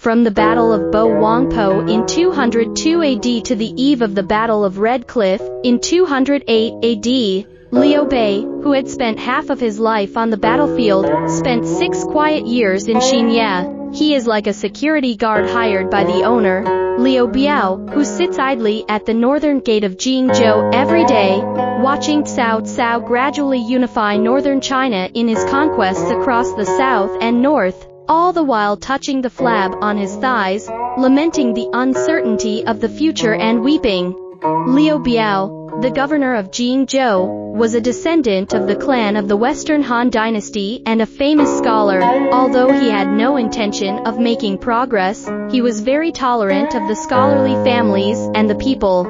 From the Battle of Bo Wangpo in 202 AD to the eve of the Battle of Red Cliff in 208 AD, Liu Bei, who had spent half of his life on the battlefield, spent 6 quiet years in Xinye. He is like a security guard hired by the owner, Liu Biao, who sits idly at the northern gate of Jingzhou every day, watching Cao Cao gradually unify northern China in his conquests across the south and north, all the while touching the flab on his thighs, lamenting the uncertainty of the future and weeping. Liu Biao, the governor of Jingzhou, was a descendant of the clan of the Western Han Dynasty and a famous scholar. Although he had no intention of making progress, he was very tolerant of the scholarly families and the people.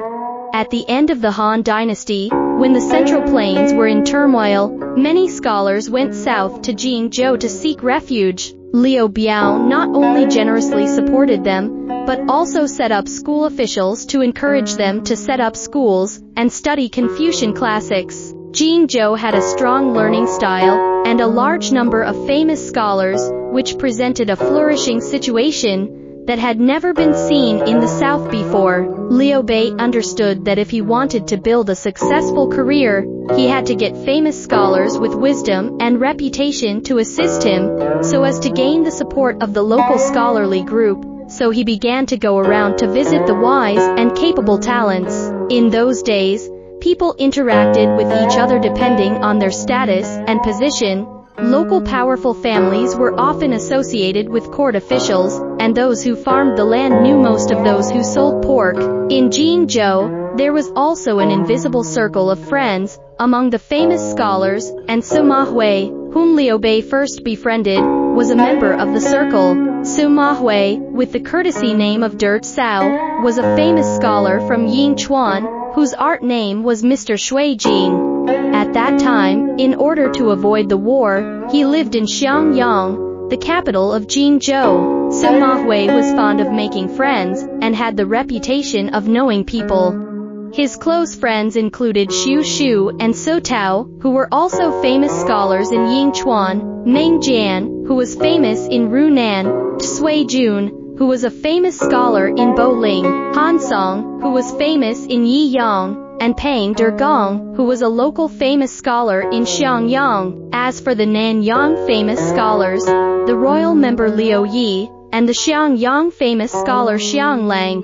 At the end of the Han Dynasty, when the Central Plains were in turmoil, many scholars went south to Jingzhou to seek refuge. Liu Biao not only generously supported them, but also set up school officials to encourage them to set up schools and study Confucian classics. Jingzhou had a strong learning style and a large number of famous scholars, which presented a flourishing situation that had never been seen in the south before. Liu Bei understood that if he wanted to build a successful career, he had to get famous scholars with wisdom and reputation to assist him, so as to gain the support of the local scholarly group. So he began to go around to visit the wise and capable talents. In those days, people interacted with each other depending on their status and position. Local powerful families were often associated with court officials, and those who farmed the land knew most of those who sold pork. In Jingzhou, there was also an invisible circle of friends among the famous scholars, and Sima Hui, whom Liu Bei first befriended, was a member of the circle. Sima Hui, with the courtesy name of Dirt Cao, was a famous scholar from Yingchuan, whose art name was Mr. Shui Jing. At that time, in order to avoid the war, he lived in Xiangyang, the capital of Jingzhou. Sima Hui was fond of making friends, and had the reputation of knowing people. His close friends included Xu Shu and So Tao, who were also famous scholars in Yingchuan, Meng Jian, who was famous in Runan, Sui Jun, who was a famous scholar in Boling, Han Song, who was famous in Yiyang, and Pang Dergong, who was a local famous scholar in Xiangyang. As for the Nanyang famous scholars, the royal member Liu Yi, and the Xiangyang famous scholar Xiang Lang,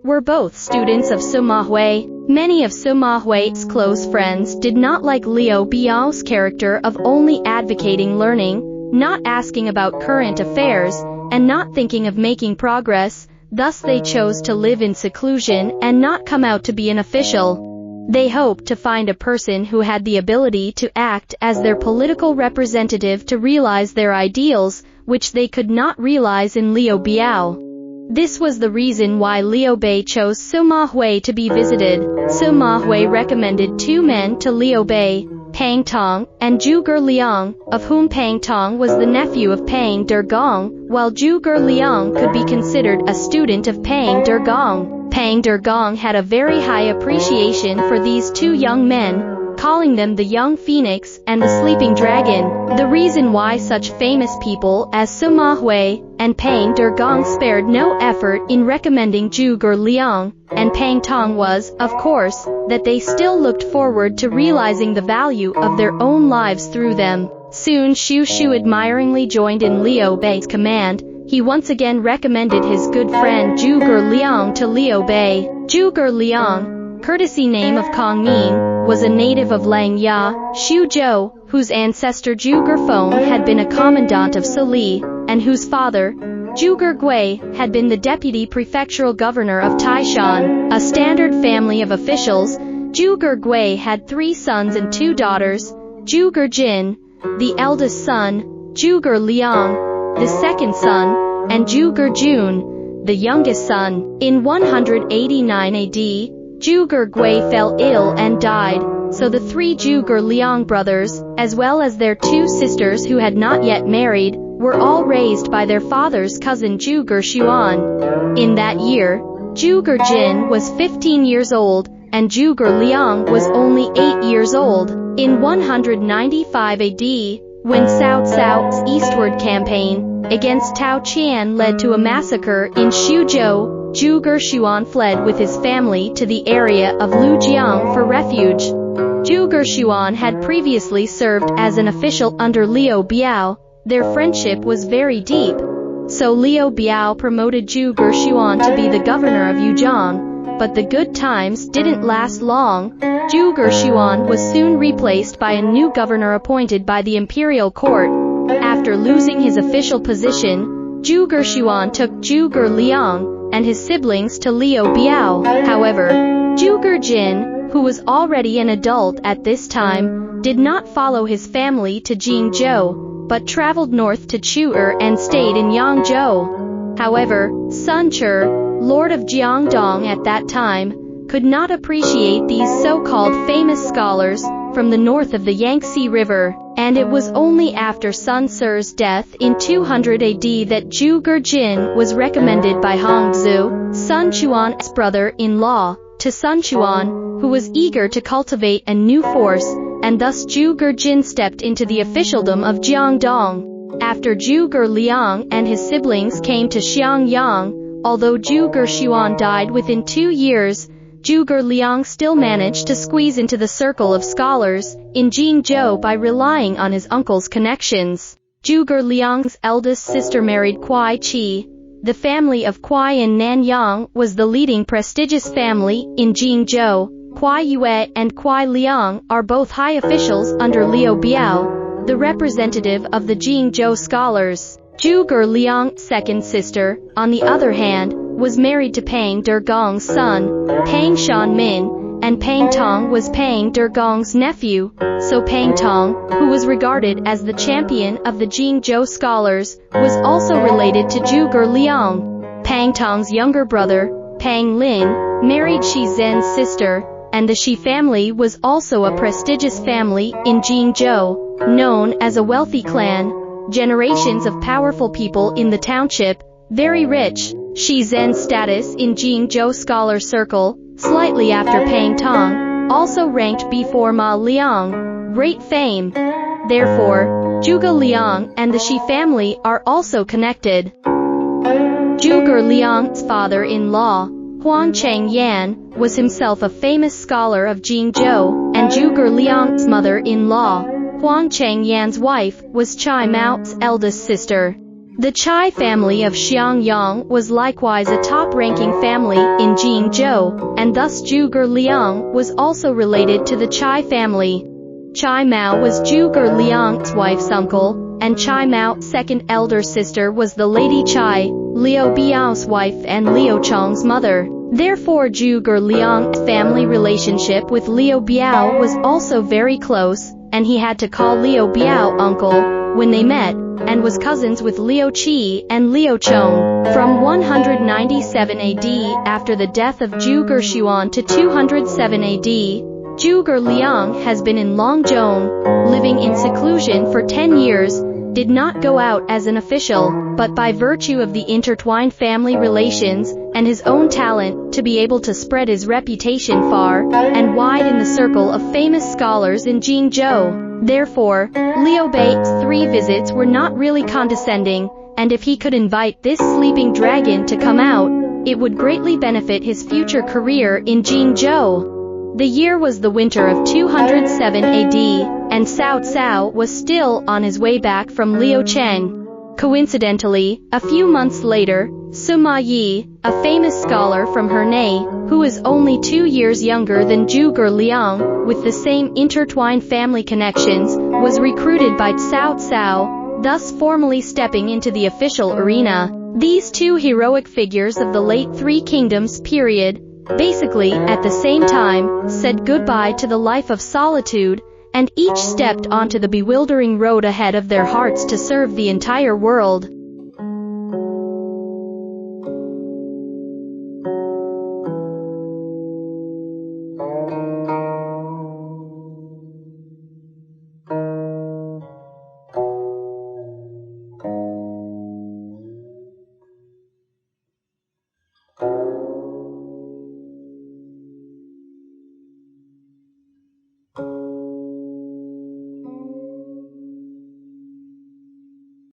were both students of Sima Hui. Many of Sima Hui's close friends did not like Liu Biao's character of only advocating learning, not asking about current affairs, and not thinking of making progress. Thus they chose to live in seclusion and not come out to be an official. They hoped to find a person who had the ability to act as their political representative to realize their ideals, which they could not realize in Liu Biao. This was the reason why Liu Bei chose Sima Hui to be visited. Sima Hui recommended 2 men to Liu Bei, Pang Tong and Zhuge Liang, of whom Pang Tong was the nephew of Pang Dergong, while Zhuge Liang could be considered a student of Pang Dergong. Pang Dergong had a very high appreciation for these 2 young men, calling them the Young Phoenix and the Sleeping Dragon. The reason why such famous people as Sima Hui and Pang Dergong spared no effort in recommending Zhuge Liang and Pang Tong was, of course, that they still looked forward to realizing the value of their own lives through them. Soon Xu Shu admiringly joined in Liu Bei's command. He once again recommended his good friend Zhuge Liang to Liu Bei. Zhuge Liang, courtesy name of Kong Ning, was a native of Langya, Xuzhou, whose ancestor Zhuge Feng had been a commandant of Suli, and whose father, Zhuge Gui, had been the deputy prefectural governor of Taishan. A standard family of officials, Zhuge Gui had 3 sons and 2 daughters, Zhuge Jin, the eldest son, Zhuge Liang, the second son, and Zhuge Jun, the youngest son. In 189 AD, Zhuge Gui fell ill and died, so the 3 Zhuge Liang brothers, as well as their 2 sisters who had not yet married, were all raised by their father's cousin Zhuge Xuan. In that year, Zhuge Jin was 15 years old, and Zhuge Liang was only 8 years old. In 195 AD, when Cao Cao's eastward campaign against Tao Qian led to a massacre in Xuzhou. Zhuge Liang fled with his family to the area of Lujiang for refuge. Zhuge Liang had previously served as an official under Liu Biao. Their friendship was very deep. So Liu Biao promoted Zhuge Liang to be the governor of Yuzhong, but the good times didn't last long. Zhuge Liang was soon replaced by a new governor appointed by the imperial court. After losing his official position, Zhuge Liang took Zhuge Liang and his siblings to Liu Biao. However, Zhuge Jin, who was already an adult at this time, did not follow his family to Jingzhou, but traveled north to Chu'er and stayed in Yangzhou. However, Sun Che, lord of Jiangdong at that time, could not appreciate these so-called famous scholars from the north of the Yangtze River, and it was only after Sun Ce's death in 200 AD that Zhuge Jin was recommended by Hongzhu, Sun Quan's brother-in-law, to Sun Quan, who was eager to cultivate a new force, and thus Zhuge Jin stepped into the officialdom of Jiangdong. After Zhuge Liang and his siblings came to Xiangyang, although Zhuge Xuan died within 2 years, Zhuge Liang still managed to squeeze into the circle of scholars in Jingzhou by relying on his uncle's connections. Zhuge Liang's eldest sister married Kuai Qi. The family of Kuai in Nanyang was the leading prestigious family in Jingzhou. Kuai Yue and Kuai Liang are both high officials under Liu Biao, the representative of the Jingzhou scholars. Zhuge Liang's second sister, on the other hand, was married to Pang Degong's son, Pang Shanmin, and Pang Tong was Pang Degong's nephew, so Pang Tong, who was regarded as the champion of the Jingzhou scholars, was also related to Zhuge Liang. Pang Tong's younger brother, Pang Lin, married Shi Zhen's sister, and the Shi family was also a prestigious family in Jingzhou, known as a wealthy clan. Generations of powerful people in the township, very rich. Shi Zhen's status in Jingzhou scholar circle, slightly after Pang Tong, also ranked before Ma Liang, great fame. Therefore, Zhuge Liang and the Shi family are also connected. Zhuge Liang's father-in-law, Huang Chengyan, was himself a famous scholar of Jingzhou, and Zhuge Liang's mother-in-law, Huang Chengyan's wife, was Chai Mao's eldest sister. The Chai family of Xiangyang was likewise a top-ranking family in Jingzhou, and thus Zhuge Liang was also related to the Chai family. Chai Mao was Zhuge Liang's wife's uncle, and Chai Mao's second elder sister was the Lady Chai, Liu Biao's wife and Liu Chong's mother. Therefore Zhuge Liang's family relationship with Liu Biao was also very close, and he had to call Liu Biao uncle when they met, and was cousins with Liu Qi and Liu Chong. From 197 AD after the death of Zhuge Xuan to 207 AD, Zhuge Liang has been in Longzhou, living in seclusion for 10 years, did not go out as an official, but by virtue of the intertwined family relations and his own talent to be able to spread his reputation far and wide in the circle of famous scholars in Jingzhou. Therefore, Liu Bei's 3 visits were not really condescending, and if he could invite this sleeping dragon to come out, it would greatly benefit his future career in Jingzhou. The year was the winter of 207 AD, and Cao Cao was still on his way back from Liucheng. Coincidentally, a few months later, Sima Yi, a famous scholar from Hernay, who is only 2 years younger than Zhuge Liang, with the same intertwined family connections, was recruited by Cao Cao, thus formally stepping into the official arena. These 2 heroic figures of the late Three Kingdoms period, basically at the same time, said goodbye to the life of solitude, and each stepped onto the bewildering road ahead of their hearts to serve the entire world.